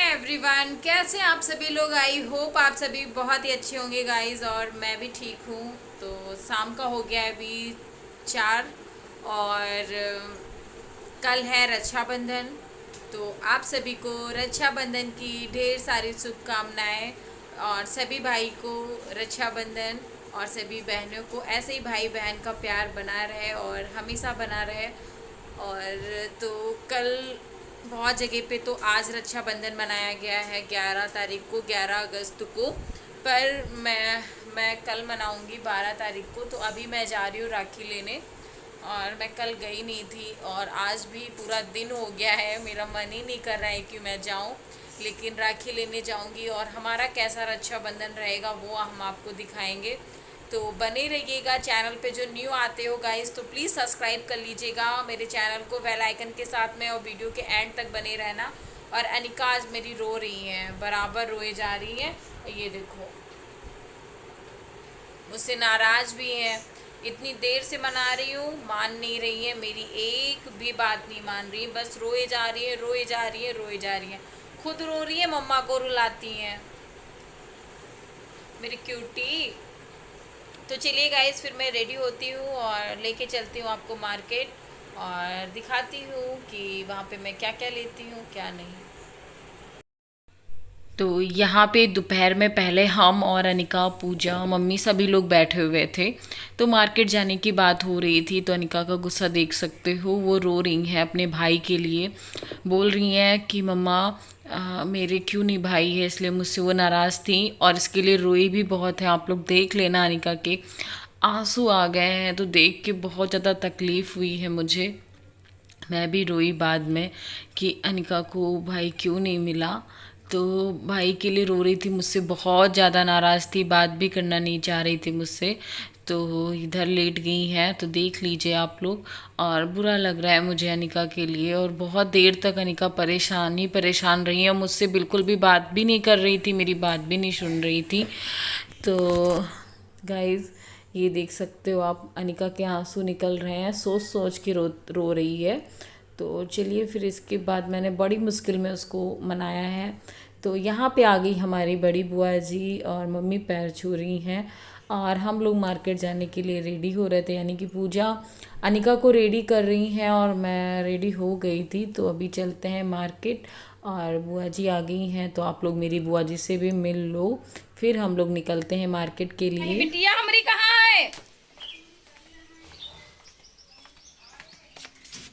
Everyone, कैसे हैं आप सभी लोग। आई होप आप सभी बहुत ही अच्छे होंगे गाइस, और मैं भी ठीक हूँ। तो शाम का हो गया है अभी 4, और कल है रक्षाबंधन। तो आप सभी को रक्षाबंधन की ढेर सारी शुभकामनाएं, और सभी भाई को रक्षाबंधन, और सभी बहनों को ऐसे ही भाई बहन का प्यार बना रहे और हमेशा बना रहे। और तो कल बहुत जगह पे तो आज रक्षाबंधन मनाया गया है 11 तारीख को, 11 अगस्त को। पर मैं कल मनाऊंगी 12 तारीख को। तो अभी मैं जा रही हूँ राखी लेने, और मैं कल गई नहीं थी, और आज भी पूरा दिन हो गया है, मेरा मन ही नहीं कर रहा है कि मैं जाऊँ। लेकिन राखी लेने जाऊंगी, और हमारा कैसा रक्षाबंधन रहेगा वो हम आपको दिखाएंगे। तो बने रहिएगा चैनल पे। जो न्यू आते हो गाइस तो प्लीज़ सब्सक्राइब कर लीजिएगा मेरे चैनल को बेल आइकन के साथ में, और वीडियो के एंड तक बने रहना। और अनिका आज मेरी रो रही हैं, बराबर रोए जा रही हैं। ये देखो, मुझसे नाराज़ भी हैं। इतनी देर से मना रही हूँ, मान नहीं रही है, मेरी एक भी बात नहीं मान रही है, बस रोए जा रही है, रोए जा रही है, रोए जा रही है। खुद रो रही है, मम्मा को रुलाती हैं मेरी क्यूटी। तो चलिए गाइस, फिर मैं रेडी होती हूँ और लेके चलती हूँ आपको मार्केट, और दिखाती हूँ कि वहाँ पे मैं क्या क्या लेती हूँ क्या नहीं। तो यहाँ पे दोपहर में पहले हम और अनिका, पूजा, मम्मी सभी लोग बैठे हुए थे। तो मार्केट जाने की बात हो रही थी। तो अनिका का गुस्सा देख सकते हो, वो रो रही है अपने भाई के लिए। बोल रही हैं कि मम्मा मेरे क्यों नहीं भाई है, इसलिए मुझसे वो नाराज़ थी, और इसके लिए रोई भी बहुत है। आप लोग देख लेना, अनिका के आंसू आ गए हैं। तो देख के बहुत ज़्यादा तकलीफ़ हुई है मुझे। मैं भी रोई बाद में कि अनिका को भाई क्यों नहीं मिला। तो भाई के लिए रो रही थी, मुझसे बहुत ज़्यादा नाराज़ थी, बात भी करना नहीं चाह रही थी मुझसे। तो इधर लेट गई हैं, तो देख लीजिए आप लोग। और बुरा लग रहा है मुझे अनिका के लिए, और बहुत देर तक अनिका परेशान ही परेशान रही है, मुझसे बिल्कुल भी बात भी नहीं कर रही थी, मेरी बात भी नहीं सुन रही थी। तो गाइज़, ये देख सकते हो आप, अनिका के आंसू निकल रहे हैं, सोच सोच के रो रो रही है। तो चलिए, फिर इसके बाद मैंने बड़ी मुश्किल में उसको मनाया है। तो यहाँ पे आ गई हमारी बड़ी बुआ जी, और मम्मी पैर छू रही हैं, और हम लोग मार्केट जाने के लिए रेडी हो रहे थे। यानी कि पूजा अनिका को रेडी कर रही हैं, और मैं रेडी हो गई थी। तो अभी चलते हैं मार्केट, और बुआ जी आ गई हैं, तो आप लोग मेरी बुआ जी से भी मिल लो। फिर हम लोग निकलते हैं मार्केट के लिए। बिटिया हमारी कहाँ है?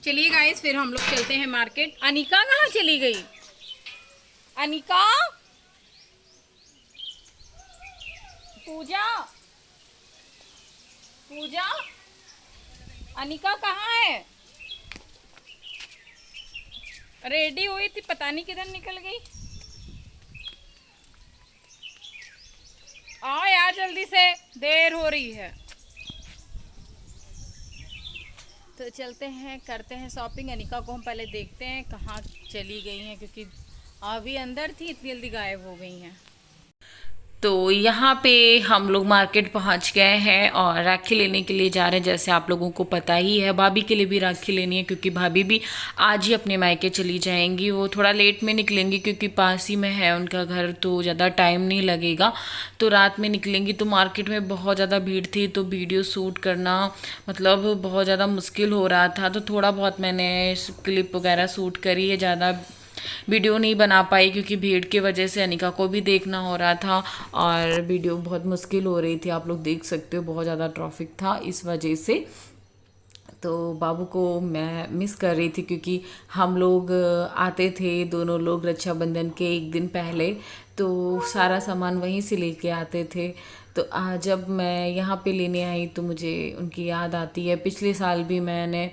चलिए गाइस, फिर हम लोग चलते हैं मार्केट। अनिका कहाँ चली गई? अनिका, पूजा, पूजा, अनिका कहाँ है? रेडी हुई थी, पता नहीं किधर निकल गई। आओ यार जल्दी से, देर हो रही है। तो चलते हैं, करते हैं शॉपिंग। अनिका को हम पहले देखते हैं कहाँ चली गई हैं, क्योंकि अभी अंदर थी, इतनी जल्दी गायब हो गई हैं। तो यहाँ पे हम लोग मार्केट पहुँच गए हैं, और राखी लेने के लिए जा रहे हैं। जैसे आप लोगों को पता ही है, भाभी के लिए भी राखी लेनी है, क्योंकि भाभी भी आज ही अपने मायके चली जाएंगी। वो थोड़ा लेट में निकलेंगी, क्योंकि पास ही में है उनका घर, तो ज़्यादा टाइम नहीं लगेगा। तो रात में निकलेंगी। तो मार्केट में बहुत ज़्यादा भीड़ थी, तो वीडियो शूट करना मतलब बहुत ज़्यादा मुश्किल हो रहा था। तो थोड़ा बहुत मैंने क्लिप वगैरह शूट करी है, ज़्यादा वीडियो नहीं बना पाई, क्योंकि भीड़ की वजह से अनिका को भी देखना हो रहा था, और वीडियो बहुत मुश्किल हो रही थी। आप लोग देख सकते हो, बहुत ज़्यादा ट्रैफिक था इस वजह से। तो बाबू को मैं मिस कर रही थी, क्योंकि हम लोग आते थे दोनों लोग रक्षाबंधन के एक दिन पहले, तो सारा सामान वहीं से लेके आते थे। तो आज जब मैं यहाँ पे लेने आई तो मुझे उनकी याद आती है। पिछले साल भी मैंने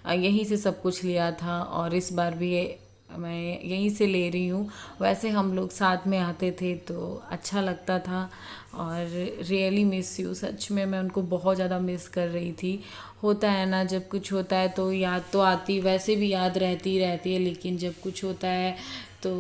यहीं से सब कुछ लिया था, और इस बार भी मैं यहीं से ले रही हूँ। वैसे हम लोग साथ में आते थे तो अच्छा लगता था, और रियली मिस यू। सच में मैं उनको बहुत ज़्यादा मिस कर रही थी। होता है ना, जब कुछ होता है तो याद तो आती, वैसे भी याद रहती रहती है, लेकिन जब कुछ होता है तो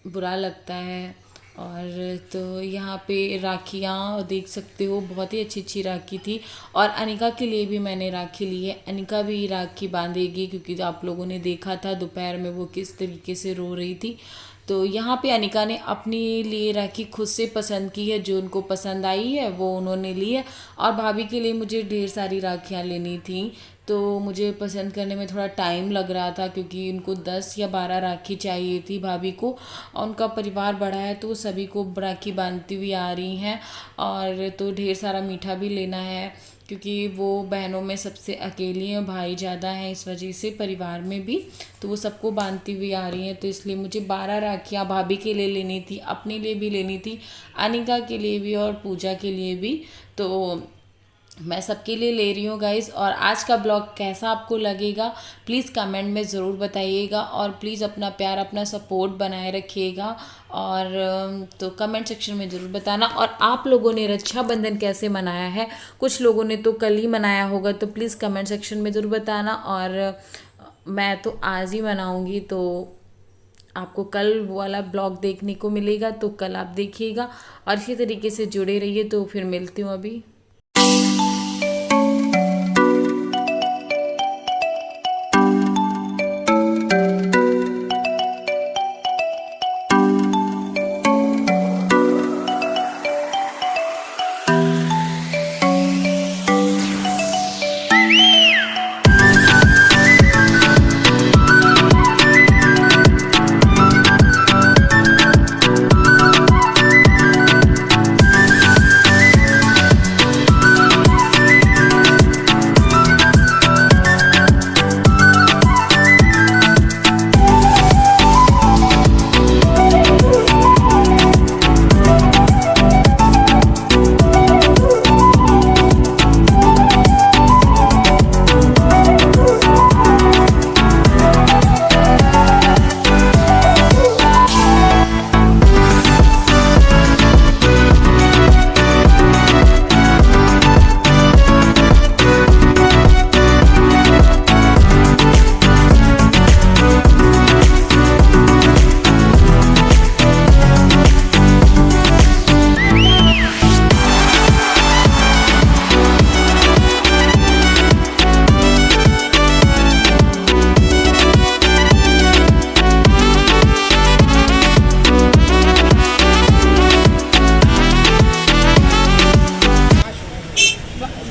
बुरा लगता है। और तो यहाँ पे राखियाँ देख सकते हो, बहुत ही अच्छी अच्छी राखी थी। और अनिका के लिए भी मैंने राखी ली है, अनिका भी राखी बांधेगी क्योंकि आप लोगों ने देखा था दोपहर में वो किस तरीके से रो रही थी। तो यहाँ पे अनिका ने अपने लिए राखी खुद से पसंद की है, जो उनको पसंद आई है वो उन्होंने ली है। और भाभी के लिए मुझे ढेर सारी राखियाँ लेनी थी, तो मुझे पसंद करने में थोड़ा टाइम लग रहा था क्योंकि उनको 10 या 12 राखी चाहिए थी भाभी को। और उनका परिवार बड़ा है तो वो सभी को राखी बांधती हुई आ रही हैं। और तो ढेर सारा मीठा भी लेना है क्योंकि वो बहनों में सबसे अकेली हैं, भाई ज़्यादा हैं इस वजह से परिवार में भी, तो वो सबको बांधती हुई आ रही हैं। तो इसलिए मुझे 12 राखियाँ भाभी के लिए लेनी थी, अपने लिए भी लेनी थी, अनिका के लिए भी और पूजा के लिए भी। तो मैं सबके लिए ले रही हूँ गाइज़। और आज का ब्लॉग कैसा आपको लगेगा प्लीज़ कमेंट में ज़रूर बताइएगा, और प्लीज़ अपना प्यार अपना सपोर्ट बनाए रखिएगा। और तो कमेंट सेक्शन में ज़रूर बताना। और आप लोगों ने रक्षाबंधन कैसे मनाया है, कुछ लोगों ने तो कल ही मनाया होगा, तो प्लीज़ कमेंट सेक्शन में ज़रूर बताना। और मैं तो आज ही मनाऊँगी, तो आपको कल वो वाला ब्लॉग देखने को मिलेगा, तो कल आप देखिएगा और इसी तरीके से जुड़े रहिए। तो फिर मिलती हूँ अभी।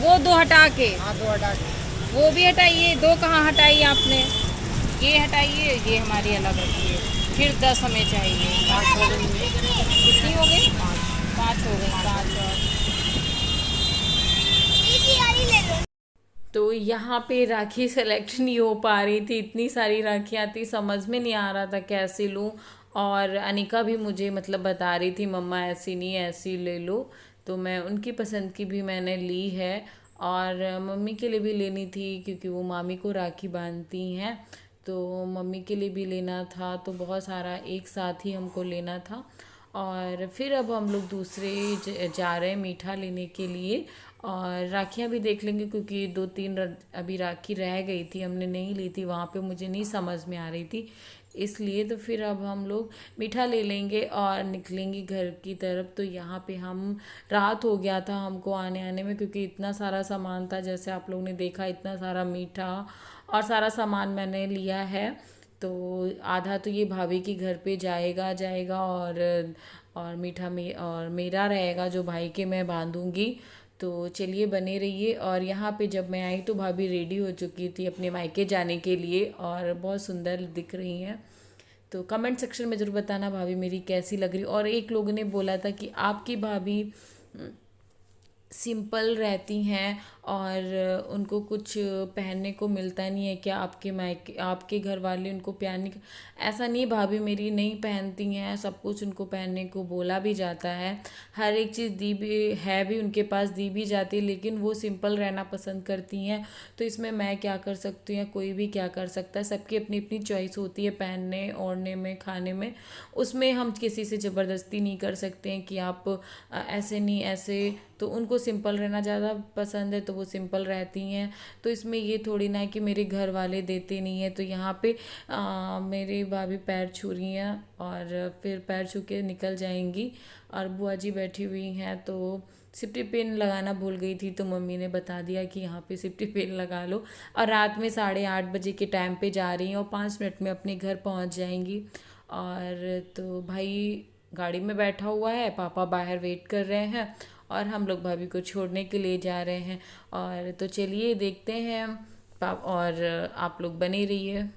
वो दो हटा के हाँ दो हटा के वो भी हटाइए। दो कहाँ हटाई आपने? ये हटाइए, ये हमारी अलग रखिए। फिर 10 हमें चाहिए। कितनी हो गई? 5 हो गई। 5 और तो यहाँ पे राखी सेलेक्ट नहीं हो पा रही थी, इतनी सारी राखियाँ थी, समझ में नहीं आ रहा था कैसे लूँ। और अनिका भी मुझे मतलब बता रही थी मम्मा ऐसी नहीं ऐसी ले लो, तो मैं उनकी पसंद की भी मैंने ली है। और मम्मी के लिए भी लेनी थी क्योंकि वो मामी को राखी बांधती हैं, तो मम्मी के लिए भी लेना था, तो बहुत सारा एक साथ ही हमको लेना था। और फिर अब हम लोग दूसरे जा रहे हैं मीठा लेने के लिए। और राखियाँ भी देख लेंगे क्योंकि 2-3 अभी राखी रह गई थी, हमने नहीं ली थी, वहाँ पे मुझे नहीं समझ में आ रही थी, इसलिए तो फिर अब हम लोग मीठा ले लेंगे और निकलेंगे घर की तरफ। तो यहाँ पे हम रात हो गया था हमको आने आने में क्योंकि इतना सारा सामान था, जैसे आप लोगों ने देखा इतना सारा मीठा और सारा सामान मैंने लिया है। तो आधा तो ये भाभी के घर पे जाएगा जाएगा और मीठा में और मेरा रहेगा जो भाई के मैं बांधूंगी। तो चलिए बने रहिए। और यहाँ पे जब मैं आई तो भाभी रेडी हो चुकी थी अपने मायके जाने के लिए और बहुत सुंदर दिख रही हैं। तो कमेंट सेक्शन में ज़रूर बताना भाभी मेरी कैसी लग रही। और एक लोगों ने बोला था कि आपकी भाभी सिंपल रहती हैं और उनको कुछ पहनने को मिलता नहीं है क्या, आपके मायके आपके घर वाले उनको पहनने ऐसा नहीं, भाभी मेरी नहीं पहनती हैं, सब कुछ उनको पहनने को बोला भी जाता है, हर एक चीज़ दी भी है भी उनके पास दी भी जाती है, लेकिन वो सिंपल रहना पसंद करती हैं। तो इसमें मैं क्या कर सकती हूँ या कोई भी क्या कर सकता है, सबकी अपनी अपनी चॉइस होती है पहनने ओढ़ने में खाने में, उसमें हम किसी से ज़बरदस्ती नहीं कर सकते हैं कि आप ऐसे नहीं ऐसे। तो उनको सिंपल रहना ज़्यादा पसंद है तो वो सिंपल रहती हैं। तो इसमें ये थोड़ी ना है कि मेरे घर वाले देते नहीं है। तो यहाँ पे मेरी भाभी पैर छू रही हैं और फिर पैर छू के निकल जाएंगी। और बुआ जी बैठी हुई हैं तो सिफ्टी पिन लगाना भूल गई थी तो मम्मी ने बता दिया कि यहाँ पे सिफ्टी पिन लगा लो। और रात में 8:30 बजे के टाइम पे जा रही हैं और 5 मिनट में अपने घर पहुँच जाएंगी। और तो भाई गाड़ी में बैठा हुआ है, पापा बाहर वेट कर रहे हैं और हम लोग भाभी को छोड़ने के लिए जा रहे हैं। और तो चलिए देखते हैं और आप लोग बने रहिए।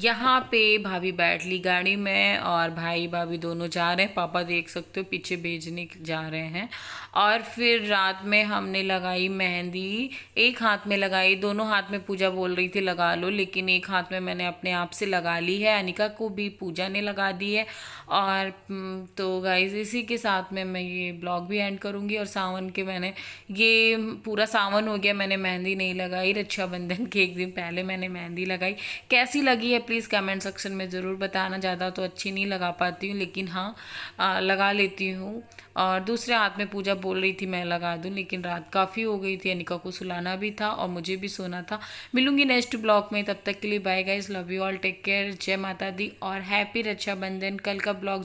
यहाँ पे भाभी बैठ ली गाड़ी में और भाई भाभी दोनों जा रहे हैं। पापा देख सकते हो पीछे भेजने जा रहे हैं। और फिर रात में हमने लगाई मेहंदी, एक हाथ में लगाई, दोनों हाथ में पूजा बोल रही थी लगा लो, लेकिन एक हाथ में मैंने अपने आप से लगा ली है। अनिका को भी पूजा ने लगा दी है। और तो गाइस इसी के साथ में मैं ये ब्लॉग भी एंड करूँगी। और सावन के मैंने ये पूरा सावन हो गया मैंने मेहंदी नहीं लगाई। रक्षाबंधन के एक दिन पहले मैंने मेहंदी लगाई। कैसी लगी है प्लीज़ कमेंट सेक्शन में ज़रूर बताना। ज़्यादा तो अच्छी नहीं लगा पाती हूँ लेकिन हाँ लगा लेती हूँ। और दूसरे हाथ में पूजा बोल रही थी मैं लगा दूँ, लेकिन रात काफ़ी हो गई थी, अनिका को सुलाना भी था और मुझे भी सोना था। मिलूंगी नेक्स्ट ब्लॉग में, तब तक के लिए bye guys, love you all, take care, जय माता दी और हैप्पी रक्षाबंधन। कल का ब्लॉग